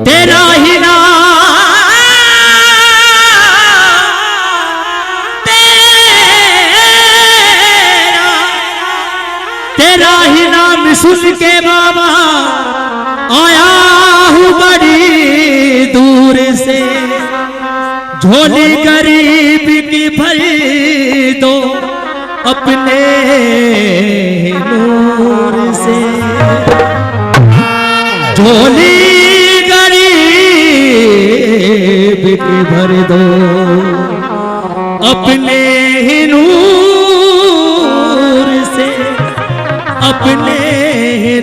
तेरा ही नाम, तेरा ही नाम सुन के बाबा आया हूँ बड़ी दूर से, झोली गरीब की भर दो अपने नूर से, झोली गरीब की भर दो अपने नूर से, अपने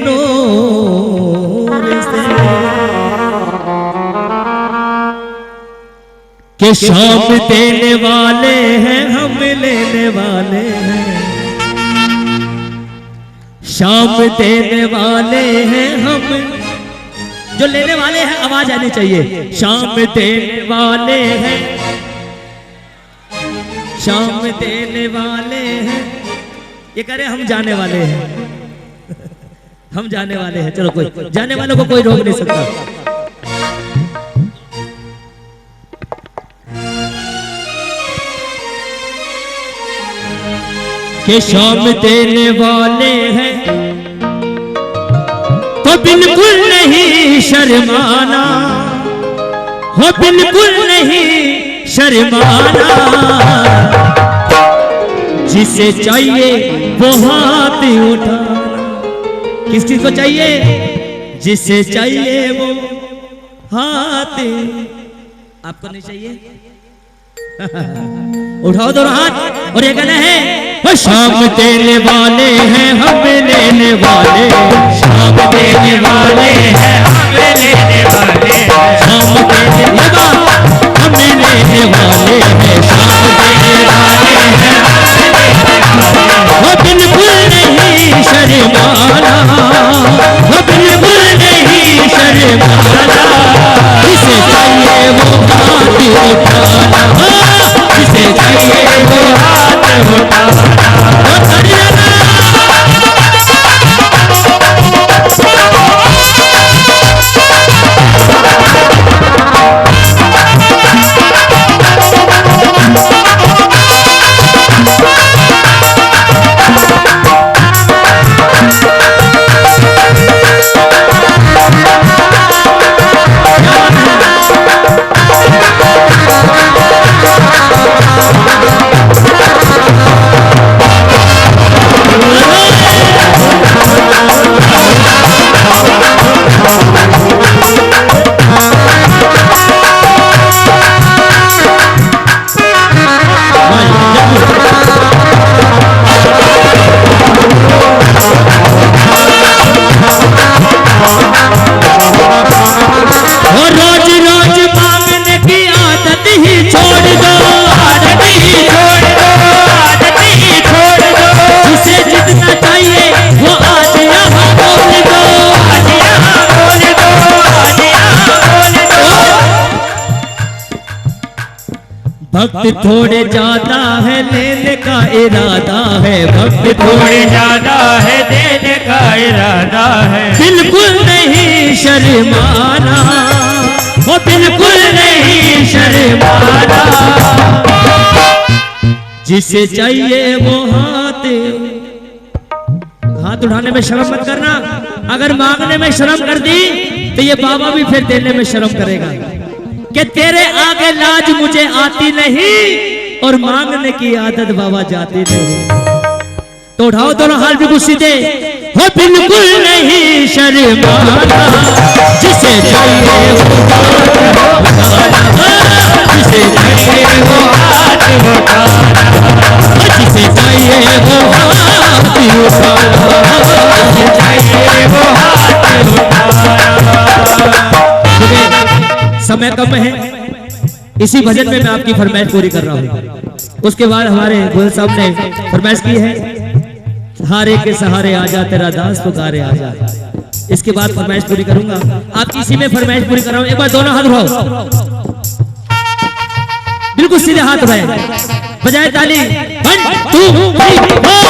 नूर से। कि शाम देने वाले हैं हम लेने वाले हैं, शाम देने वाले हैं हम, जो लेने वाले हैं आवाज आनी चाहिए, शाम देने वाले हैं, शाम देने वाले हैं, ये करे हम जाने वाले हैं, हम जाने वाले हैं। चलो कोई जाने वालों को कोई रोक नहीं सकता। कि शाम देने वाले हैं तो बिल्कुल नहीं शर्माना, हो बिल्कुल नहीं शर्माना, जिसे चाहिए वो हाथ उठाना। किस चीज को चाहिए? जिसे चाहिए वो हाथ, आपको नहीं चाहिए? उठाओ दोनों हाथ और ये गाना है, शाम देने वाले हैं हम लेने वाले, शाम देने वाले हैं हम लेने वाले, शाम देने हम लेने वाले हैं, शाम देने वाले हैं वो बिल्कुल नहीं शर्माना, वो बिल्कुल नहीं शर्माना, जिसे चाहिए वो हाथ उठाना, जिसे चाहिए वो हाथ उठाना। भक्त थोड़े ज्यादा है लेने का इरादा है, भक्त थोड़े ज्यादा है देने का इरादा है, बिल्कुल नहीं शर्माना, वो बिल्कुल नहीं शर्माना, जिसे चाहिए वो हाथ उठाने में शर्म मत करना। अगर मांगने में शर्म कर दी तो ये बाबा भी फिर देने में शर्म करेगा कि तेरे आगे लाज मुझे आती नहीं और मांगने की आदत बाबा जाती नहीं। तो उठाओ दोनों हाथ बिल्कुल सीधे, हो बिल्कुल नहीं शर्माना, जिसे चाहिए वो जिसे चाहिए वो हाथ उठाना, जिसे चाहिए वो हाथ उठाना, जिसे चाहिए वो हाथ उठाना। समय कम है, इसी भजन में मैं आपकी फरमाइश पूरी कर रहा हूँ। उसके बाद हमारे गोयल साहब ने फरमाइश की है, सहारे के सहारे आजा तेरा दास पुकारे आजा। इसके बाद फरमाइश पूरी करूंगा, आपकी इसी में फरमाइश पूरी कर रहा हूँ। एक बार दोनों हाथ उठाओ, बिल्कुल सीधे हाथ उठाए, बजाए ताली, 1 2 3 4।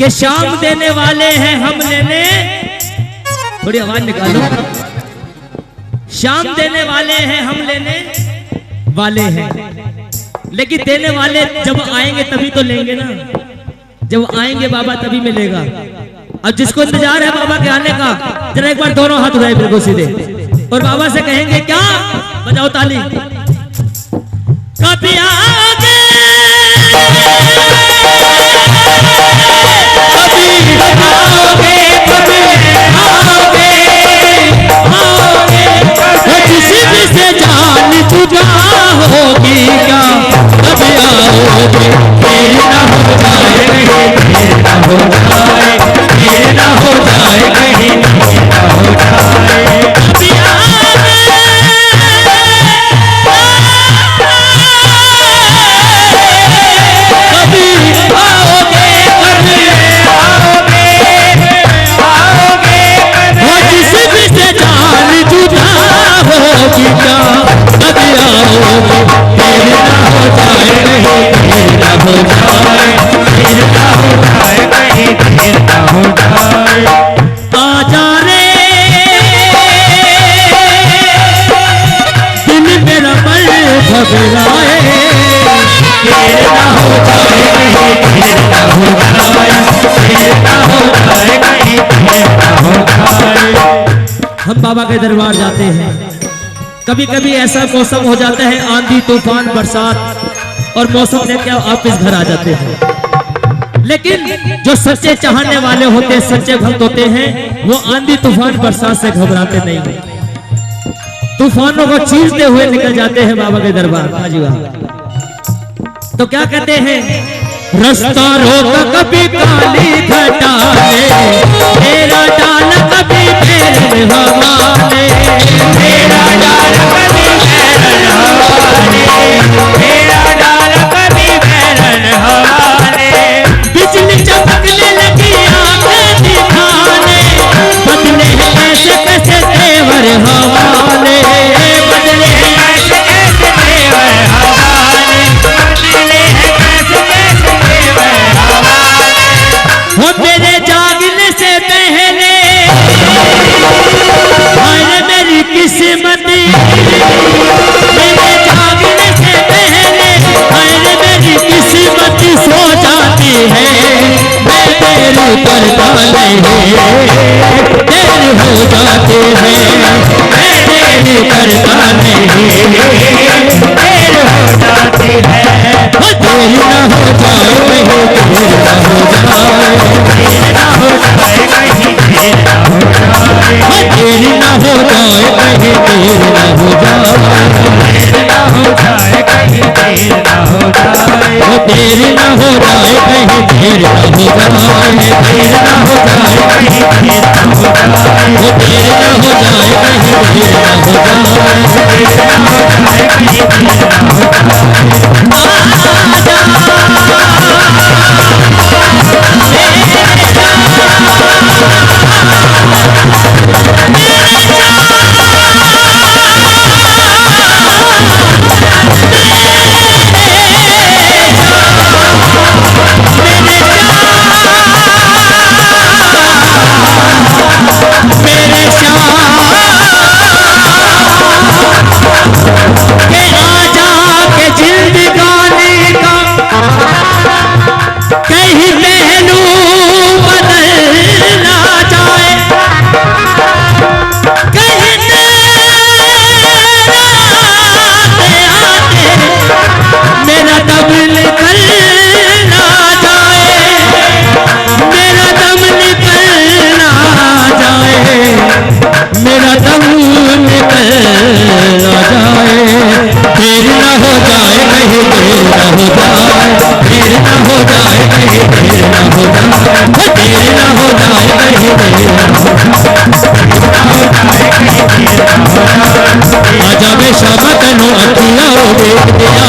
कि शाम देने वाले हैं हम लेने, थोड़ी आवाज निकालो, शाम देने वाले हैं हम लेने वाले हैं, लेकिन देने वाले जब आएंगे तभी तो लेंगे ना, जब आएंगे बाबा तभी मिलेगा। और जिसको इंतजार है बाबा के आने का, जरा एक बार दोनों हाथ उठाए बिल्कुल सीधे और बाबा से कहेंगे क्या, बजाओ ताली। कभी आगे कभी आओगे, कभी आओगे आओगे, किसी भी से जान जुदा होगी क्या, कभी आओगे फिर ना हो जाए कहीं, फिर ना हो जाए, फिर ना हो जाए कहीं, फिर ना हो जाए, कभी आओगे कभी आओगे, कभी आओगे आओगे, वो किसी भी से जान जुदा होगी क्या, कभी आओगे फिर ना हो जाए कहीं, फिर ना हो जाए, फिर ना हो जाए कहीं, फिर ना हो जाए। आजा रे दिल मेरा मर घबराए, फिर ना हो जाए कहीं, फिर ना हो जाए, फिर ना हो जाए कहीं, फिर ना हो जाए। हम बाबा के दरबार जाते हैं, कभी कभी ऐसा मौसम हो जाता है, आंधी तूफान बरसात, और मौसम देख के वापस घर आ जाते हैं, लेकिन जो सच्चे चाहने वाले होते हैं, सच्चे भक्त होते हैं, वो आंधी तूफान बरसात से घबराते नहीं हैं, तूफानों को चीरते हुए निकल जाते हैं बाबा के दरबार। हाजी वाह। तो क्या कहते हैं, रास्ता रोक कभी काली घटाने, तेरा डाल कभी पैर हवाले, तेरा डाल कभी पैर हवाले, तेरा डाल कभी पैर हवाले, बिजली चमकने लगी आंखें दिखाने, बदले ऐसे कैसे तेवर हवाले, बदले ऐसे कैसे तेवर हवाले, बदले कैसे कैसे तेवर हवाले, हो तेरे जागने से पहले हाय मेरी किस्मती, मेरे जागने से पहले हाय मेरी किस्मती सो जाती है, मैं तेरे पर डाले देर हो जाते हैं, मैं तेरे पर डाले देर हो जाती है, वो देर ना हो जाए कहीं, देर ना हो जाए, देर ना हो जाए कहीं, देर ना हो जाए, वो देर ना हो जाए कहीं, देर ना हो जाए, देर ना हो जाए कहीं, देर ना हो जाए, वो देर ना हो जाए कहीं, देर ना हो जाए, देर ना हो जाए कहीं, देर ना हो जाए, वो देर ना हो जाए कहीं, देर ना हो जाए, देर ना हो जाए कहीं, देर ना हो आजा में शाम तेनू अखियां उड़ीक दिया,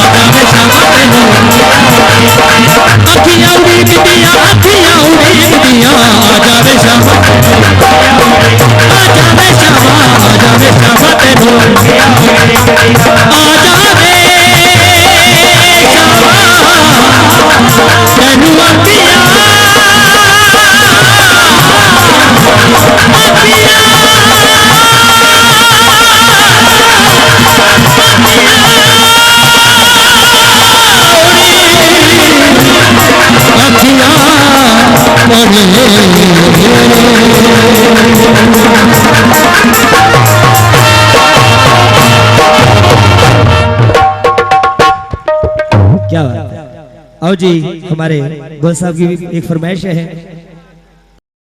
आजा में शाम तेनू अखियां उड़ीक दिया, अखियां उड़ीक दिया, आजा में शाम, आजा में शाम, आजा में शाम तेनू क्या बात है। आओ जी, हमारे गोल साहब की एक फरमाइश है।